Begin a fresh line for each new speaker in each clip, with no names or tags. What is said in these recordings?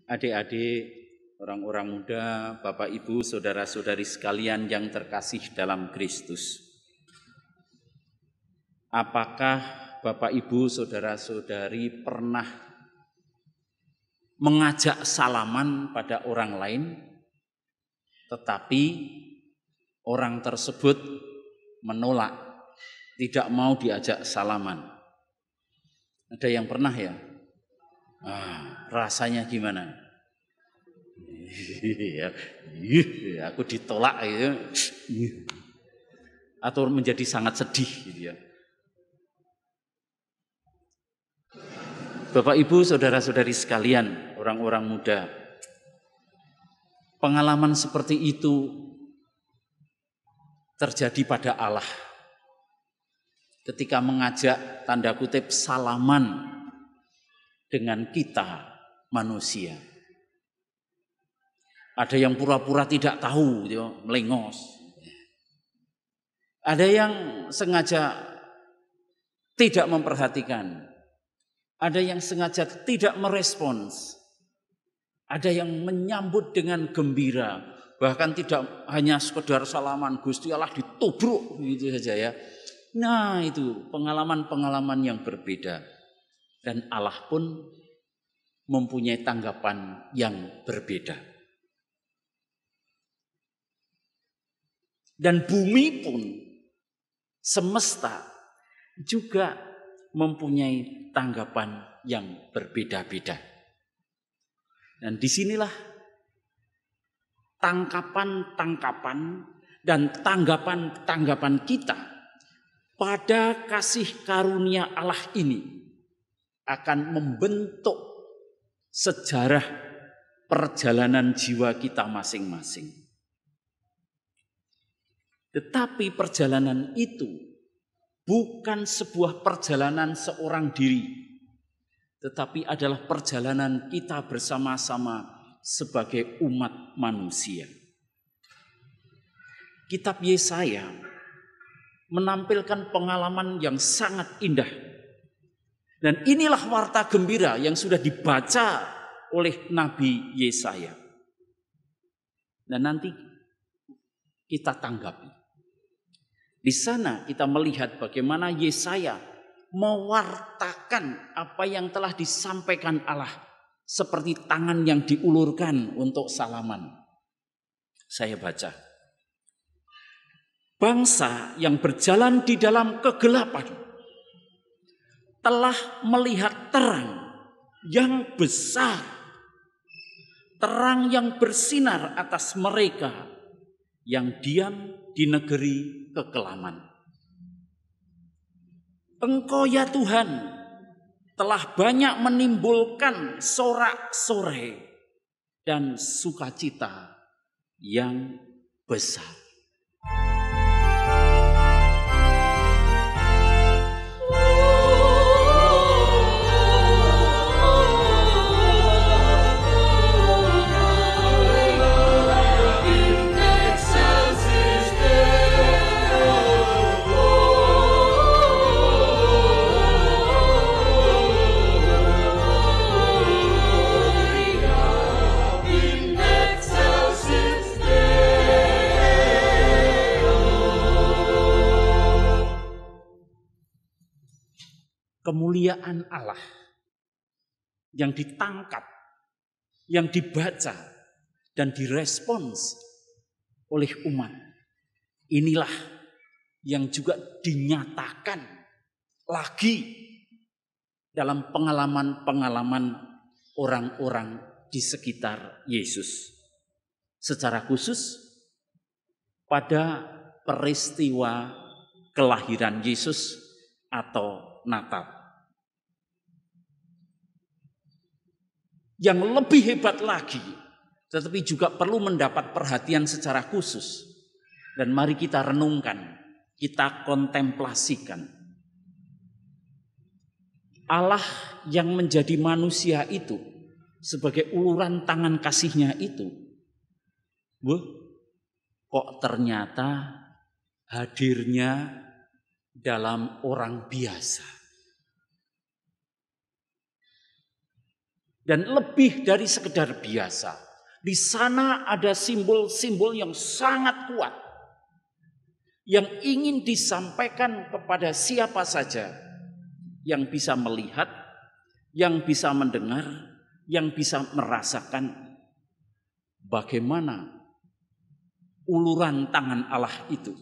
Adik-adik, orang-orang muda, Bapak Ibu, saudara-saudari sekalian yang terkasih dalam Kristus. Apakah Bapak Ibu, saudara-saudari pernah mengajak salaman pada orang lain, tetapi orang tersebut menolak, tidak mau diajak salaman? Ada yang pernah ya? Rasanya gimana? Aku ditolak gitu. Atau menjadi sangat sedih gitu ya. Bapak Ibu, saudara-saudari sekalian, orang-orang muda, pengalaman seperti itu terjadi pada Allah ketika mengajak tanda kutip salaman dengan kita manusia. Ada yang pura-pura tidak tahu, melengos. Ada yang sengaja tidak memperhatikan. Ada yang sengaja tidak merespons. Ada yang menyambut dengan gembira. Bahkan tidak hanya sekedar salaman, Gusti Allah ditubruk gitu saja ya. Nah, itu pengalaman-pengalaman yang berbeda. Dan Allah pun mempunyai tanggapan yang berbeda. Dan bumi pun, semesta juga mempunyai tanggapan yang berbeda-beda. Dan disinilah tangkapan-tangkapan dan tanggapan-tanggapan kita pada kasih karunia Allah ini akan membentuk sejarah perjalanan jiwa kita masing-masing. Tetapi perjalanan itu bukan sebuah perjalanan seorang diri, tetapi adalah perjalanan kita bersama-sama sebagai umat manusia. Kitab Yesaya menampilkan pengalaman yang sangat indah. Dan inilah warta gembira yang sudah dibaca oleh Nabi Yesaya. Dan nanti kita tanggapi. Di sana kita melihat bagaimana Yesaya mewartakan apa yang telah disampaikan Allah seperti tangan yang diulurkan untuk salaman. Saya baca. Bangsa yang berjalan di dalam kegelapan telah melihat terang yang besar, terang yang bersinar atas mereka yang diam di negeri kekelaman. Engkau ya Tuhan telah banyak menimbulkan sorak-sorai dan sukacita yang besar. Kemuliaan Allah yang ditangkap, yang dibaca dan direspons oleh umat. Inilah yang juga dinyatakan lagi dalam pengalaman-pengalaman orang-orang di sekitar Yesus. Secara khusus pada peristiwa kelahiran Yesus atau Natal. Yang lebih hebat lagi, tetapi juga perlu mendapat perhatian secara khusus. Dan mari kita renungkan, kita kontemplasikan. Allah yang menjadi manusia itu, sebagai uluran tangan kasih-Nya itu, kok ternyata hadirnya dalam orang biasa. Dan lebih dari sekedar biasa. Di sana ada simbol-simbol yang sangat kuat. Yang ingin disampaikan kepada siapa saja yang bisa melihat, yang bisa mendengar, yang bisa merasakan bagaimana uluran tangan Allah itu.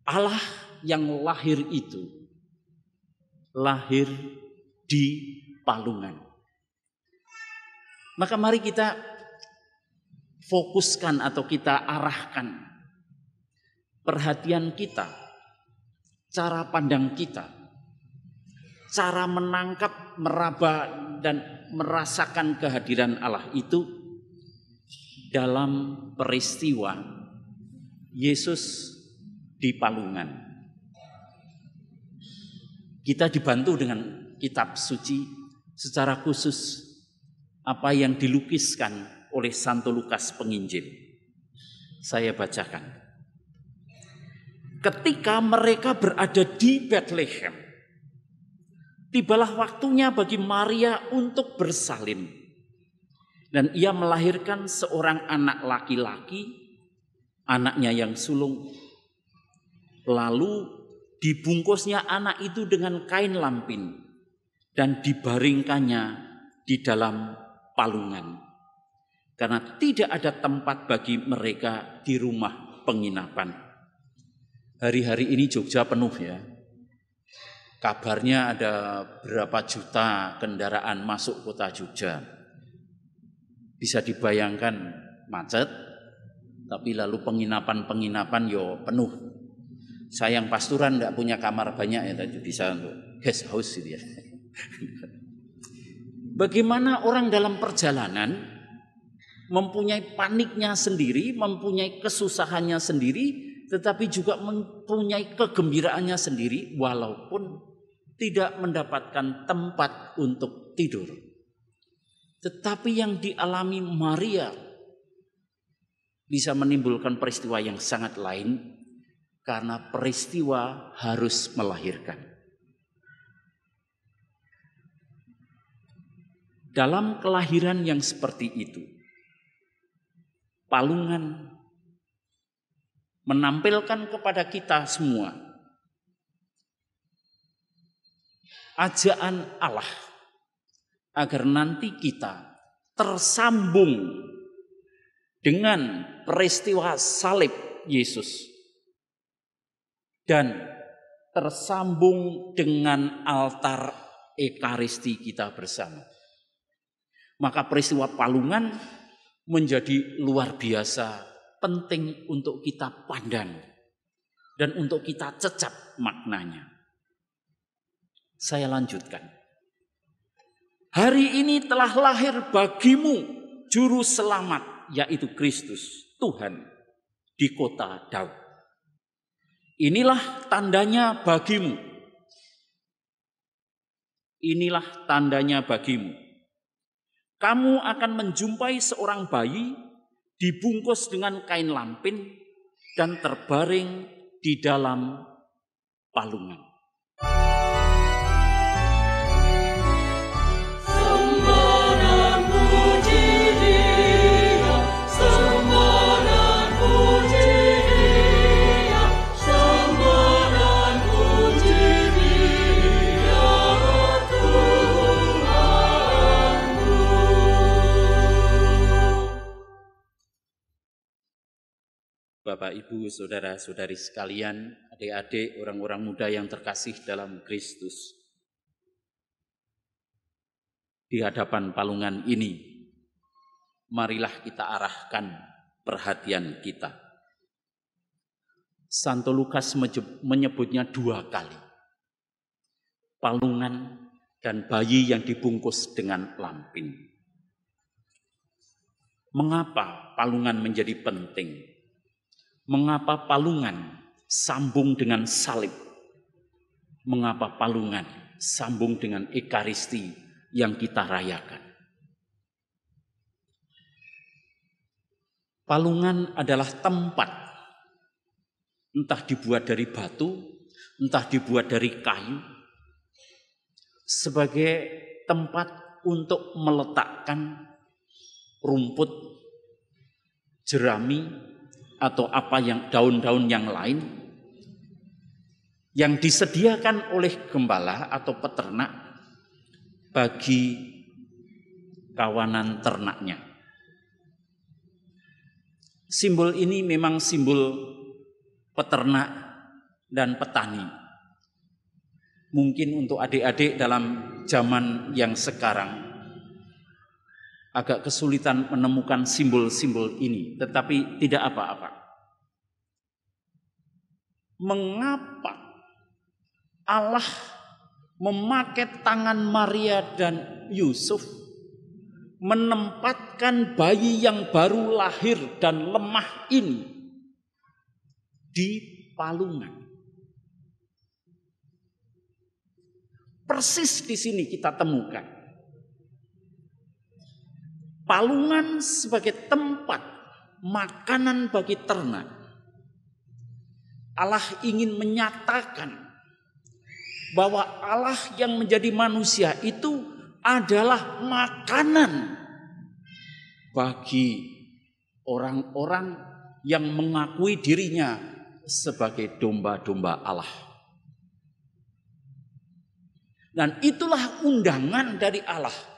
Allah yang lahir itu lahir di Palungan. Maka mari kita fokuskan atau kita arahkan perhatian kita, cara pandang kita, cara menangkap, meraba dan merasakan kehadiran Allah itu dalam peristiwa Yesus di Palungan. Kita dibantu dengan kitab suci, secara khusus apa yang dilukiskan oleh Santo Lukas Penginjil. Saya bacakan. Ketika mereka berada di Bethlehem, tibalah waktunya bagi Maria untuk bersalin. Dan ia melahirkan seorang anak laki-laki, anaknya yang sulung. Lalu dibungkusnya anak itu dengan kain lampin dan dibaringkannya di dalam palungan. Karena tidak ada tempat bagi mereka di rumah penginapan. Hari-hari ini Jogja penuh ya. Kabarnya ada berapa juta kendaraan masuk kota Jogja. Bisa dibayangkan macet, tapi lalu penginapan yo penuh. Saya yang pasturan tidak punya kamar banyak ya, tadi bisa untuk guest house gitu ya. Bagaimana orang dalam perjalanan mempunyai paniknya sendiri, mempunyai kesusahannya sendiri, tetapi juga mempunyai kegembiraannya sendiri walaupun tidak mendapatkan tempat untuk tidur. Tetapi yang dialami Maria bisa menimbulkan peristiwa yang sangat lain karena peristiwa harus melahirkan. Dalam kelahiran yang seperti itu, Palungan menampilkan kepada kita semua ajaan Allah agar nanti kita tersambung dengan peristiwa salib Yesus dan tersambung dengan altar Ekaristi kita bersama. Maka peristiwa Palungan menjadi luar biasa penting untuk kita pandang dan untuk kita cecap maknanya. Saya lanjutkan. Hari ini telah lahir bagimu juru selamat, yaitu Kristus, Tuhan, di kota Daud. Inilah tandanya bagimu. Inilah tandanya bagimu. Kamu akan menjumpai seorang bayi dibungkus dengan kain lampin dan terbaring di dalam palungan. Bapak, Ibu, Saudara-saudari sekalian, adik-adik, orang-orang muda yang terkasih dalam Kristus. Di hadapan palungan ini, marilah kita arahkan perhatian kita. Santo Lukas menyebutnya 2 kali. Palungan dan bayi yang dibungkus dengan lampin. Mengapa palungan menjadi penting? Mengapa palungan sambung dengan salib? Mengapa palungan sambung dengan Ekaristi yang kita rayakan? Palungan adalah tempat, entah dibuat dari batu, entah dibuat dari kayu, sebagai tempat untuk meletakkan rumput, jerami, atau apa yang daun-daun yang lain yang disediakan oleh gembala atau peternak bagi kawanan ternaknya. Simbol ini memang simbol peternak dan petani. Mungkin untuk adik-adik dalam zaman yang sekarang agak kesulitan menemukan simbol-simbol ini, tetapi tidak apa-apa. Mengapa Allah memakai tangan Maria dan Yusuf menempatkan bayi yang baru lahir dan lemah ini di palungan? Persis di sini kita temukan palungan sebagai tempat makanan bagi ternak. Allah ingin menyatakan bahwa Allah yang menjadi manusia itu adalah makanan bagi orang-orang yang mengakui dirinya sebagai domba-domba Allah. Dan itulah undangan dari Allah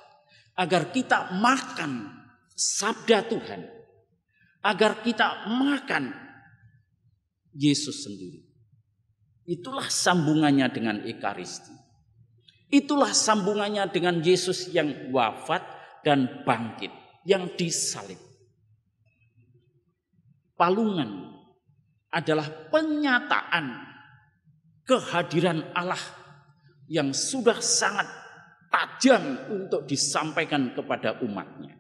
agar kita makan sabda Tuhan, agar kita makan Yesus sendiri. Itulah sambungannya dengan Ekaristi. Itulah sambungannya dengan Yesus yang wafat dan bangkit, yang disalib. Palungan adalah penyataan kehadiran Allah yang sudah sangat tajam untuk disampaikan kepada umatnya.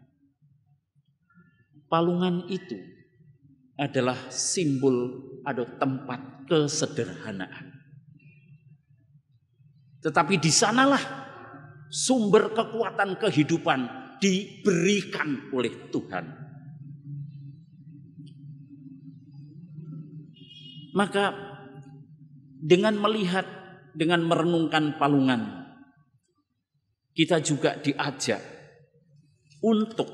Palungan itu adalah simbol atau tempat kesederhanaan. Tetapi di sanalah sumber kekuatan kehidupan diberikan oleh Tuhan. Maka dengan melihat, dengan merenungkan palungan, kita juga diajak untuk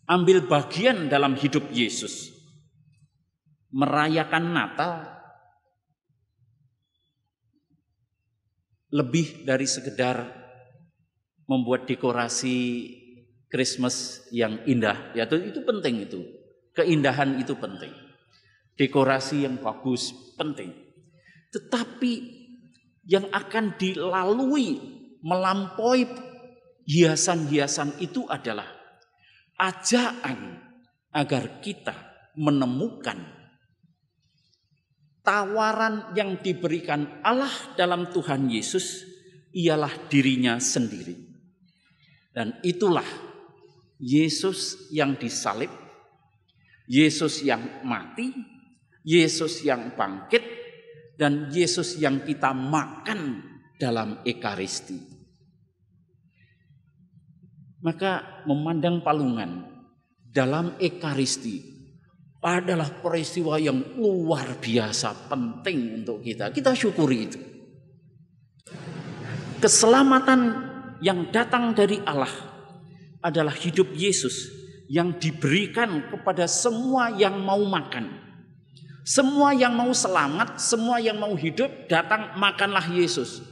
ambil bagian dalam hidup Yesus. Merayakan Natal lebih dari sekedar membuat dekorasi Christmas yang indah. Ya, itu penting itu. Keindahan itu penting. Dekorasi yang bagus penting. Tetapi yang akan dilalui melampaui hiasan-hiasan itu adalah ajaan agar kita menemukan tawaran yang diberikan Allah dalam Tuhan Yesus ialah dirinya sendiri. Dan itulah Yesus yang disalib, Yesus yang mati, Yesus yang bangkit, dan Yesus yang kita makan dalam Ekaristi. Maka memandang palungan dalam Ekaristi adalah peristiwa yang luar biasa penting untuk kita. Kita syukuri itu. Keselamatan yang datang dari Allah adalah hidup Yesus yang diberikan kepada semua yang mau makan. Semua yang mau selamat, semua yang mau hidup, datang makanlah Yesus.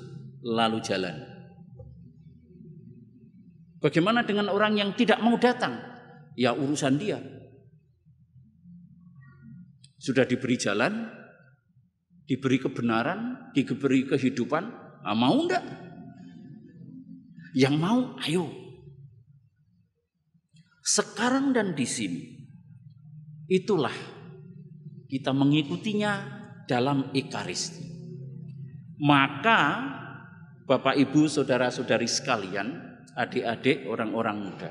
Lalu jalan. Bagaimana dengan orang yang tidak mau datang? Ya urusan dia. Sudah diberi jalan, diberi kebenaran, diberi kehidupan, mau enggak? Yang mau, ayo. Sekarang dan di sini, itulah kita mengikutinya dalam Ekaristi. Maka Bapak Ibu saudara-saudari sekalian, adik-adik orang-orang muda,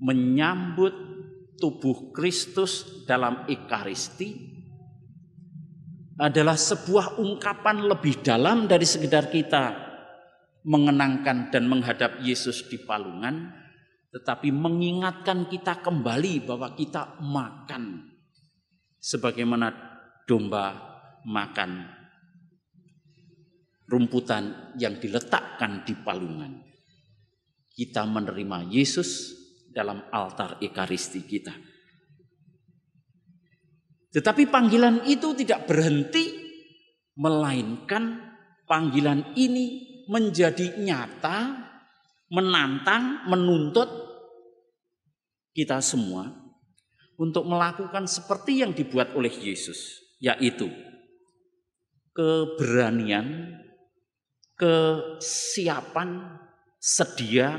menyambut tubuh Kristus dalam Ekaristi adalah sebuah ungkapan lebih dalam dari sekedar kita mengenangkan dan menghadap Yesus di palungan, tetapi mengingatkan kita kembali bahwa kita makan sebagaimana domba makan rumputan yang diletakkan di palungan. kita menerima Yesus dalam altar Ekaristi kita. Tetapi panggilan itu tidak berhenti, melainkan panggilan ini menjadi nyata, menantang, menuntut kita semua untuk melakukan seperti yang dibuat oleh Yesus, yaitu keberanian, kesiapan, sedia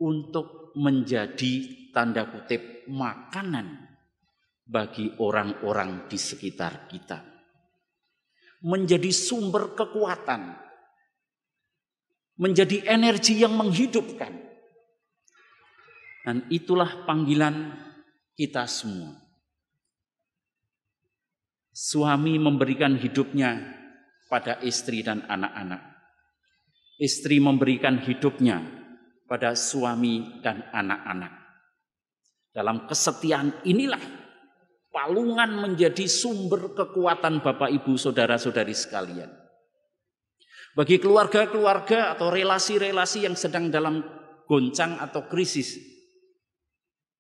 untuk menjadi tanda kutip makanan bagi orang-orang di sekitar kita. Menjadi sumber kekuatan, menjadi energi yang menghidupkan. Dan itulah panggilan kita semua. Suami memberikan hidupnya pada istri dan anak-anak. Istri memberikan hidupnya pada suami dan anak-anak. Dalam kesetiaan inilah palungan menjadi sumber kekuatan Bapak Ibu saudara-saudari sekalian. Bagi keluarga-keluarga atau relasi-relasi yang sedang dalam goncang atau krisis,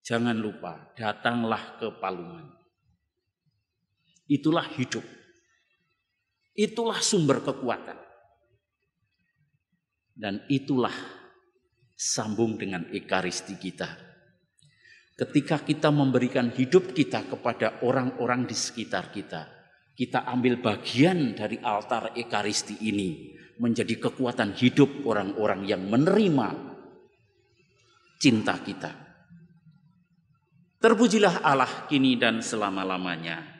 jangan lupa datanglah ke palungan. Itulah hidup. Itulah sumber kekuatan. Dan itulah sambung dengan Ekaristi kita. Ketika kita memberikan hidup kita kepada orang-orang di sekitar kita, kita ambil bagian dari altar Ekaristi ini menjadi kekuatan hidup orang-orang yang menerima cinta kita. Terpujilah Allah kini dan selama-lamanya.